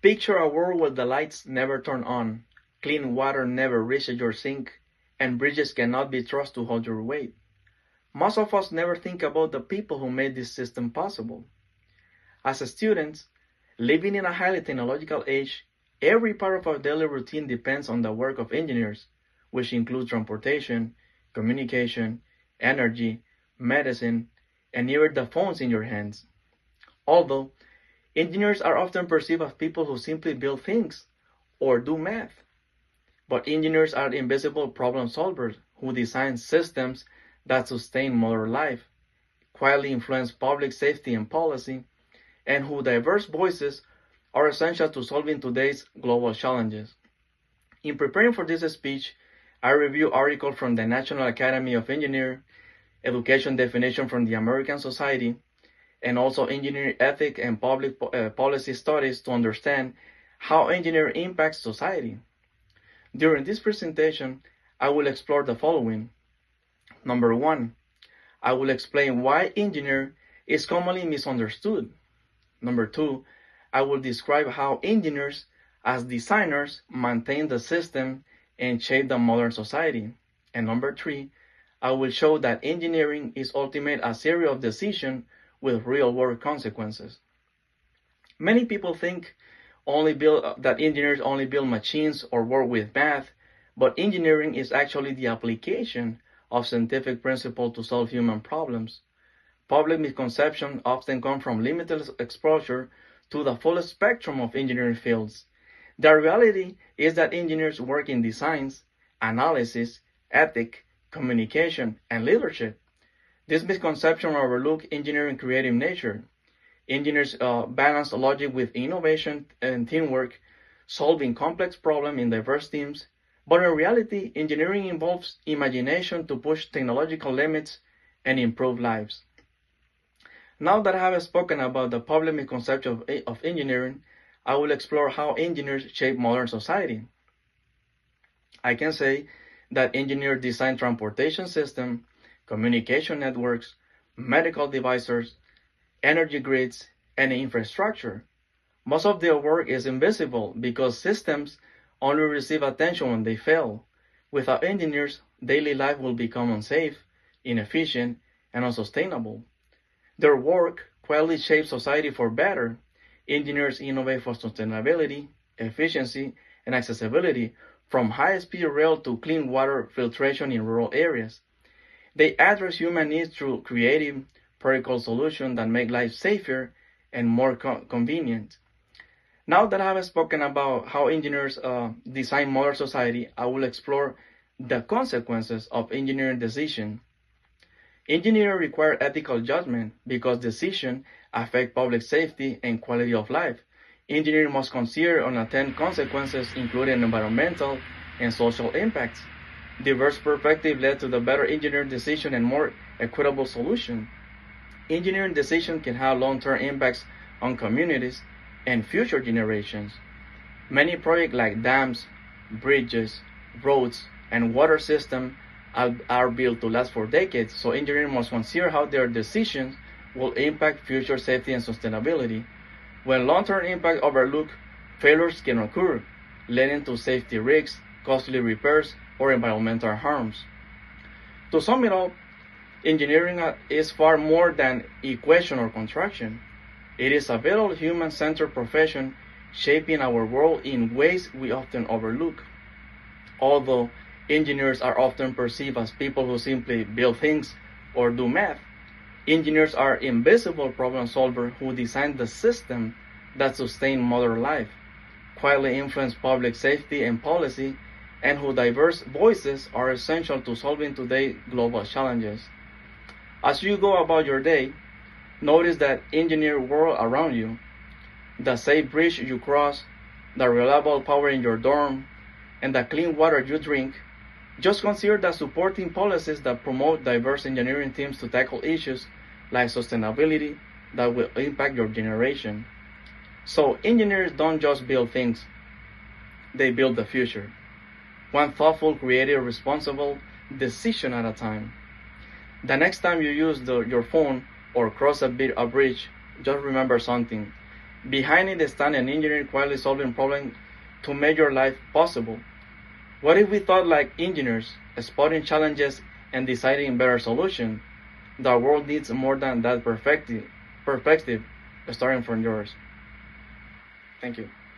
Picture a world where the lights never turn on, clean water never reaches your sink, and bridges cannot be trusted to hold your weight. Most of us never think about the people who made this system possible. As students, living in a highly technological age, every part of our daily routine depends on the work of engineers, which includes transportation, communication, energy, medicine, and even the phones in your hands. Although engineers are often perceived as people who simply build things or do math, but engineers are invisible problem solvers who design systems that sustain modern life, quietly influence public safety and policy, and whose diverse voices are essential to solving today's global challenges. In preparing for this speech, I reviewed articles from the National Academy of Engineering, education definition from the American Society, and also engineering ethics and public policy studies to understand how engineering impacts society. During this presentation, I will explore the following. Number one, I will explain why engineer is commonly misunderstood. Number two, I will describe how engineers as designers maintain the system and shape the modern society. And number three, I will show that engineering is ultimately a series of decisions with real-world consequences. Many people think that engineers only build machines or work with math, but engineering is actually the application of scientific principles to solve human problems. Public misconceptions often come from limited exposure to the full spectrum of engineering fields. The reality is that engineers work in designs, analysis, ethics, communication, and leadership. This misconception overlooks engineering creative nature. Engineers balance logic with innovation and teamwork, solving complex problems in diverse teams. But in reality, engineering involves imagination to push technological limits and improve lives. Now that I have spoken about the public misconception of engineering, I will explore how engineers shape modern society. I can say that engineers design transportation systems, communication networks, medical devices, energy grids, and infrastructure. Most of their work is invisible because systems only receive attention when they fail. Without engineers, daily life will become unsafe, inefficient, and unsustainable. Their work quietly shapes society for better. Engineers innovate for sustainability, efficiency, and accessibility, from high-speed rail to clean water filtration in rural areas. They address human needs through creative, practical solutions that make life safer and more convenient. Now that I have spoken about how engineers design modern society, I will explore the consequences of engineering decisions. Engineering requires ethical judgment because decisions affect public safety and quality of life. Engineering must consider unintended consequences, including environmental and social impacts. Diverse perspectives led to the better engineering decision and more equitable solution. Engineering decisions can have long-term impacts on communities and future generations. Many projects like dams, bridges, roads, and water systems are built to last for decades, so engineering must consider how their decisions will impact future safety and sustainability. When long-term impact overlooked, failures can occur, leading to safety risks, costly repairs, or environmental harms. To sum it up, engineering is far more than equation or construction. It is a vital human-centered profession shaping our world in ways we often overlook. Although engineers are often perceived as people who simply build things or do math, engineers are invisible problem solvers who design the system that sustain modern life, quietly influence public safety and policy, and whose diverse voices are essential to solving today's global challenges. As you go about your day, notice that engineered world around you, the safe bridge you cross, the reliable power in your dorm, and the clean water you drink. Just consider the supporting policies that promote diverse engineering teams to tackle issues like sustainability that will impact your generation. So engineers don't just build things, they build the future. One thoughtful, creative, responsible decision at a time. The next time you use your phone or cross a bridge, just remember something. Behind it stand an engineer quietly solving problems to make your life possible. What if we thought like engineers, spotting challenges and deciding better solutions? The world needs more than that perspective starting from yours. Thank you.